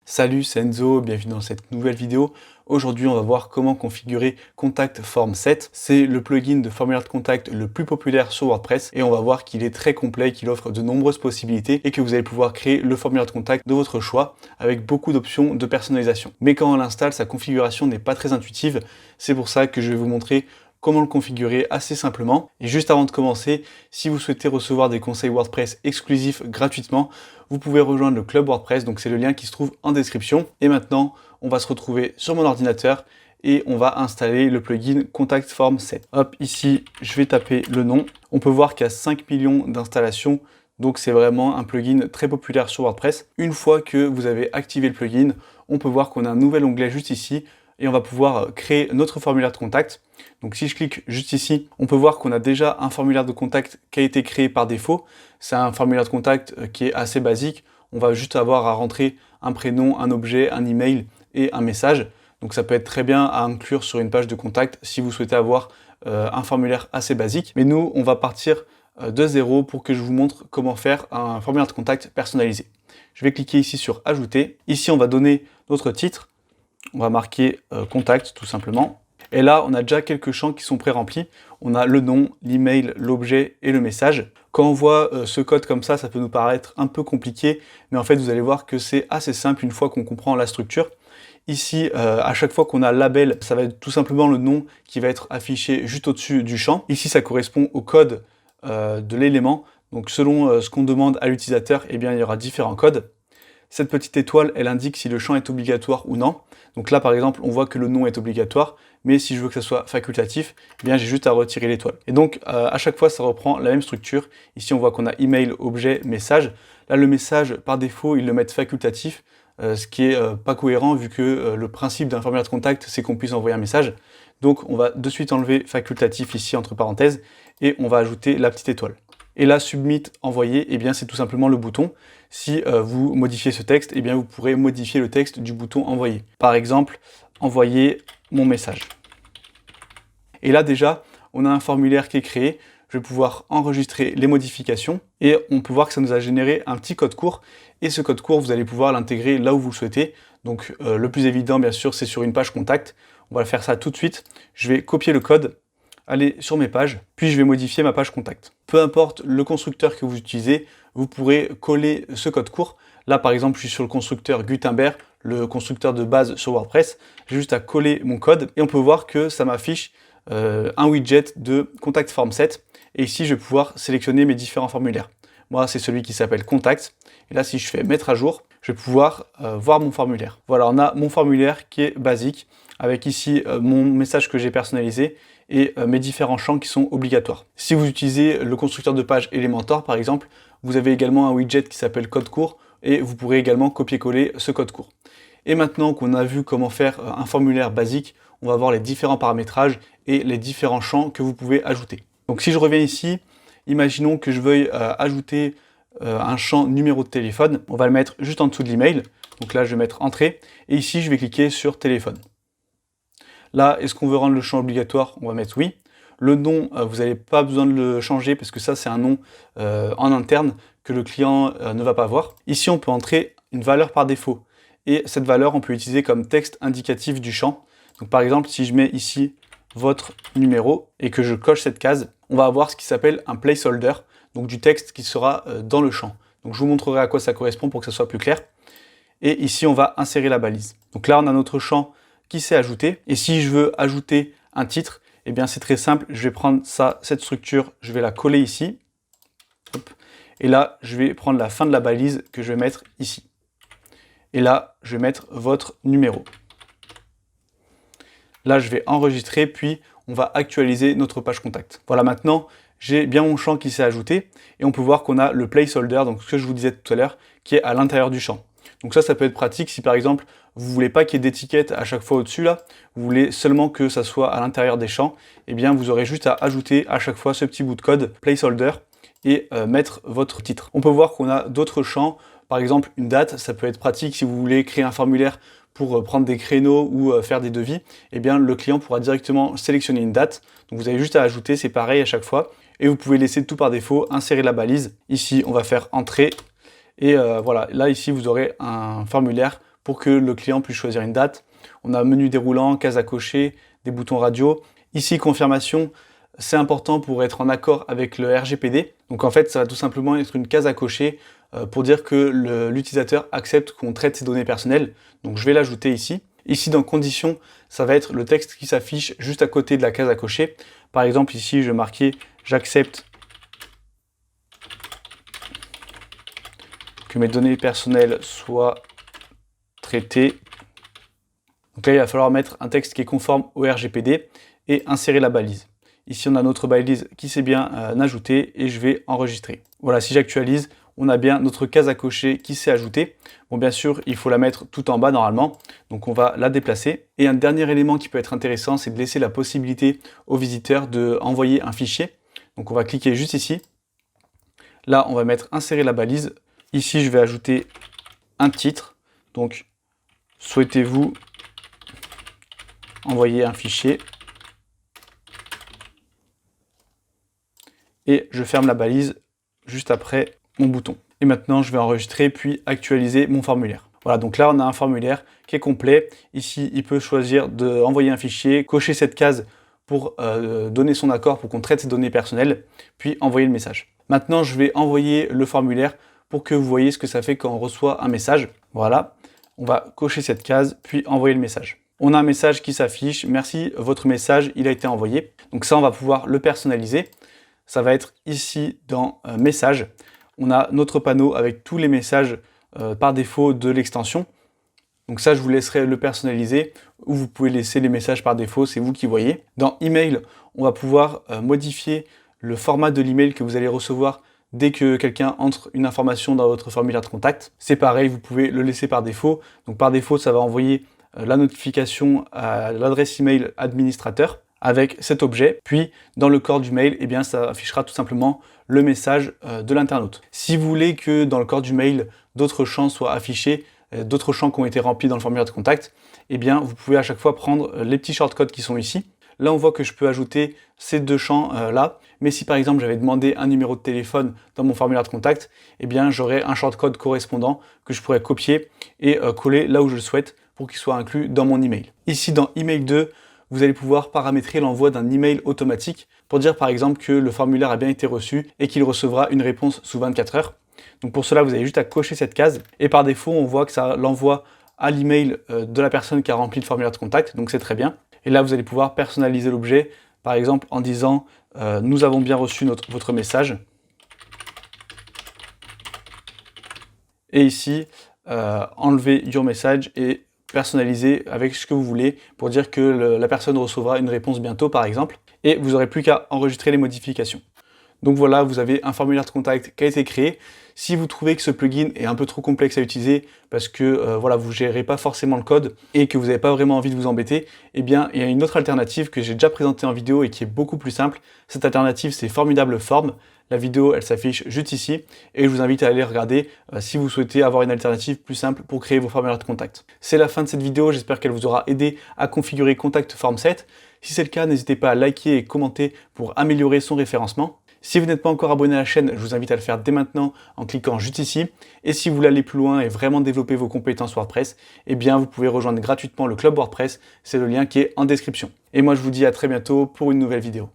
Salut, c'est Enzo, bienvenue dans cette nouvelle vidéo. Aujourd'hui, on va voir comment configurer Contact Form 7. C'est le plugin de formulaire de contact le plus populaire sur WordPress et on va voir qu'il est très complet, qu'il offre de nombreuses possibilités et que vous allez pouvoir créer le formulaire de contact de votre choix avec beaucoup d'options de personnalisation. Mais quand on l'installe, sa configuration n'est pas très intuitive. C'est pour ça que je vais vous montrer comment le configurer assez simplement. Et juste avant de commencer, si vous souhaitez recevoir des conseils WordPress exclusifs gratuitement, vous pouvez rejoindre le club WordPress, donc c'est le lien qui se trouve en description. Et maintenant, on va se retrouver sur mon ordinateur et on va installer le plugin Contact Form 7. Hop, ici, je vais taper le nom. On peut voir qu'il y a 5 millions d'installations, donc c'est vraiment un plugin très populaire sur WordPress. Une fois que vous avez activé le plugin, on peut voir qu'on a un nouvel onglet juste ici et on va pouvoir créer notre formulaire de contact. Donc si je clique juste ici, on peut voir qu'on a déjà un formulaire de contact qui a été créé par défaut. C'est un formulaire de contact qui est assez basique. On va juste avoir à rentrer un prénom, un objet, un email et un message. Donc ça peut être très bien à inclure sur une page de contact si vous souhaitez avoir un formulaire assez basique. Mais nous, on va partir de zéro pour que je vous montre comment faire un formulaire de contact personnalisé. Je vais cliquer ici sur Ajouter. Ici, on va donner notre titre. On va marquer contact tout simplement. Et là, on a déjà quelques champs qui sont pré-remplis. On a le nom, l'email, l'objet et le message. Quand on voit ce code comme ça peut nous paraître un peu compliqué, mais en fait, vous allez voir que c'est assez simple une fois qu'on comprend la structure. Ici, à chaque fois qu'on a label, ça va être tout simplement le nom qui va être affiché juste au-dessus du champ. Ici, ça correspond au code de l'élément. Donc, selon ce qu'on demande à l'utilisateur, eh bien, il y aura différents codes. Cette petite étoile, elle indique si le champ est obligatoire ou non. Donc là, par exemple, on voit que le nom est obligatoire, mais si je veux que ça soit facultatif, eh bien j'ai juste à retirer l'étoile. Et donc, à chaque fois, ça reprend la même structure. Ici, on voit qu'on a email, objet, message. Là, le message, par défaut, ils le mettent facultatif, ce qui est pas cohérent vu que le principe d'un formulaire de contact, c'est qu'on puisse envoyer un message. Donc, on va de suite enlever facultatif ici, entre parenthèses, et on va ajouter la petite étoile. Et là, Submit, envoyer, eh bien c'est tout simplement le bouton. Si vous modifiez ce texte, eh bien vous pourrez modifier le texte du bouton envoyer. Par exemple, envoyer mon message. Et là déjà, on a un formulaire qui est créé. Je vais pouvoir enregistrer les modifications et on peut voir que ça nous a généré un petit code court. Et ce code court, vous allez pouvoir l'intégrer là où vous le souhaitez. Donc le plus évident, bien sûr, c'est sur une page contact. On va faire ça tout de suite. Je vais copier le code, aller sur mes pages, puis je vais modifier ma page contact. Peu importe le constructeur que vous utilisez, vous pourrez coller ce code court. Là, par exemple, je suis sur le constructeur Gutenberg, le constructeur de base sur WordPress. J'ai juste à coller mon code et on peut voir que ça m'affiche un widget de Contact Form 7. Et ici, je vais pouvoir sélectionner mes différents formulaires. Moi, c'est celui qui s'appelle Contact. Et là, si je fais mettre à jour, je vais pouvoir voir mon formulaire. Voilà, on a mon formulaire qui est basique, avec ici mon message que j'ai personnalisé et mes différents champs qui sont obligatoires. Si vous utilisez le constructeur de page Elementor, par exemple, vous avez également un widget qui s'appelle code court et vous pourrez également copier-coller ce code court. Et maintenant qu'on a vu comment faire un formulaire basique, on va voir les différents paramétrages et les différents champs que vous pouvez ajouter. Donc si je reviens ici, imaginons que je veuille ajouter un champ numéro de téléphone. On va le mettre juste en dessous de l'email. Donc là, je vais mettre entrée. Et ici, je vais cliquer sur téléphone. Là, est-ce qu'on veut rendre le champ obligatoire? On va mettre oui. Le nom, vous n'avez pas besoin de le changer parce que ça, c'est un nom en interne que le client ne va pas voir. Ici, on peut entrer une valeur par défaut. Et cette valeur, on peut l'utiliser comme texte indicatif du champ. Donc par exemple, si je mets ici votre numéro et que je coche cette case, on va avoir ce qui s'appelle un placeholder, donc du texte qui sera dans le champ. Donc je vous montrerai à quoi ça correspond pour que ça soit plus clair. Et ici, on va insérer la balise. Donc là, on a notre champ qui s'est ajouté. Et si je veux ajouter un titre, eh bien c'est très simple. Je vais prendre cette structure, je vais la coller ici. Hop. Et là, je vais prendre la fin de la balise que je vais mettre ici. Et là, je vais mettre votre numéro. Là, je vais enregistrer, puis on va actualiser notre page contact. Voilà, maintenant, j'ai bien mon champ qui s'est ajouté et on peut voir qu'on a le placeholder, donc ce que je vous disais tout à l'heure, qui est à l'intérieur du champ. Donc ça peut être pratique si par exemple, vous voulez pas qu'il y ait d'étiquette à chaque fois au-dessus là, vous voulez seulement que ça soit à l'intérieur des champs, eh bien vous aurez juste à ajouter à chaque fois ce petit bout de code placeholder et mettre votre titre. On peut voir qu'on a d'autres champs, par exemple une date, ça peut être pratique si vous voulez créer un formulaire pour prendre des créneaux ou faire des devis, eh bien le client pourra directement sélectionner une date. Donc vous avez juste à ajouter, c'est pareil à chaque fois. Et vous pouvez laisser tout par défaut, insérer la balise. Ici, on va faire entrée. Et voilà, là ici, vous aurez un formulaire pour que le client puisse choisir une date. On a menu déroulant, case à cocher, des boutons radio. Ici, confirmation, c'est important pour être en accord avec le RGPD. Donc en fait, ça va tout simplement être une case à cocher pour dire que l'utilisateur accepte qu'on traite ses données personnelles. Donc je vais l'ajouter ici. Ici, dans conditions, ça va être le texte qui s'affiche juste à côté de la case à cocher. Par exemple, ici, je vais marquer « J'accepte que mes données personnelles soient traitées ». Donc là, il va falloir mettre un texte qui est conforme au RGPD et insérer la balise. Ici, on a notre balise qui s'est bien ajoutée et je vais enregistrer. Voilà, si j'actualise, on a bien notre case à cocher qui s'est ajoutée. Bon, bien sûr, il faut la mettre tout en bas normalement, donc on va la déplacer. Et un dernier élément qui peut être intéressant, c'est de laisser la possibilité aux visiteurs d'envoyer un fichier. Donc on va cliquer juste ici. Là, on va mettre insérer la balise. Ici, je vais ajouter un titre. Donc, souhaitez-vous envoyer un fichier? Et je ferme la balise juste après mon bouton. Et maintenant, je vais enregistrer puis actualiser mon formulaire. Voilà, donc là, on a un formulaire qui est complet. Ici, il peut choisir d'envoyer un fichier, cocher cette case pour donner son accord pour qu'on traite ses données personnelles, puis envoyer le message. Maintenant, je vais envoyer le formulaire pour que vous voyez ce que ça fait quand on reçoit un message. Voilà, on va cocher cette case, puis envoyer le message. On a un message qui s'affiche. Merci, votre message, il a été envoyé. Donc ça, on va pouvoir le personnaliser. Ça va être ici dans Messages. On a notre panneau avec tous les messages par défaut de l'extension. Donc ça, je vous laisserai le personnaliser, ou vous pouvez laisser les messages par défaut, c'est vous qui voyez. Dans Email, on va pouvoir modifier le format de l'email que vous allez recevoir dès que quelqu'un entre une information dans votre formulaire de contact. C'est pareil, vous pouvez le laisser par défaut. Donc par défaut, ça va envoyer la notification à l'adresse email administrateur avec cet objet, puis dans le corps du mail, eh bien, ça affichera tout simplement le message de l'internaute. Si vous voulez que dans le corps du mail, d'autres champs soient affichés, d'autres champs qui ont été remplis dans le formulaire de contact, eh bien, vous pouvez à chaque fois prendre les petits shortcodes qui sont ici. Là, on voit que je peux ajouter ces deux champs là, mais si par exemple j'avais demandé un numéro de téléphone dans mon formulaire de contact, eh bien, j'aurais un shortcode correspondant que je pourrais copier et coller là où je le souhaite pour qu'il soit inclus dans mon email. Ici, dans Email 2, vous allez pouvoir paramétrer l'envoi d'un email automatique pour dire par exemple que le formulaire a bien été reçu et qu'il recevra une réponse sous 24 heures. Donc pour cela, vous avez juste à cocher cette case et par défaut, on voit que ça l'envoie à l'email de la personne qui a rempli le formulaire de contact, donc c'est très bien. Et là, vous allez pouvoir personnaliser l'objet, par exemple en disant nous avons bien reçu votre message. Et ici, enlever your message et personnaliser avec ce que vous voulez pour dire que la personne recevra une réponse bientôt par exemple, et vous n'aurez plus qu'à enregistrer les modifications. Donc voilà, vous avez un formulaire de contact qui a été créé. Si vous trouvez que ce plugin est un peu trop complexe à utiliser parce que voilà, vous ne gérez pas forcément le code et que vous n'avez pas vraiment envie de vous embêter, eh bien il y a une autre alternative que j'ai déjà présentée en vidéo et qui est beaucoup plus simple. Cette alternative, c'est Formidable Form. La vidéo, elle s'affiche juste ici et je vous invite à aller regarder si vous souhaitez avoir une alternative plus simple pour créer vos formulaires de contact. C'est la fin de cette vidéo, j'espère qu'elle vous aura aidé à configurer Contact Form 7. Si c'est le cas, n'hésitez pas à liker et commenter pour améliorer son référencement. Si vous n'êtes pas encore abonné à la chaîne, je vous invite à le faire dès maintenant en cliquant juste ici. Et si vous voulez aller plus loin et vraiment développer vos compétences WordPress, eh bien vous pouvez rejoindre gratuitement le club WordPress, c'est le lien qui est en description. Et moi je vous dis à très bientôt pour une nouvelle vidéo.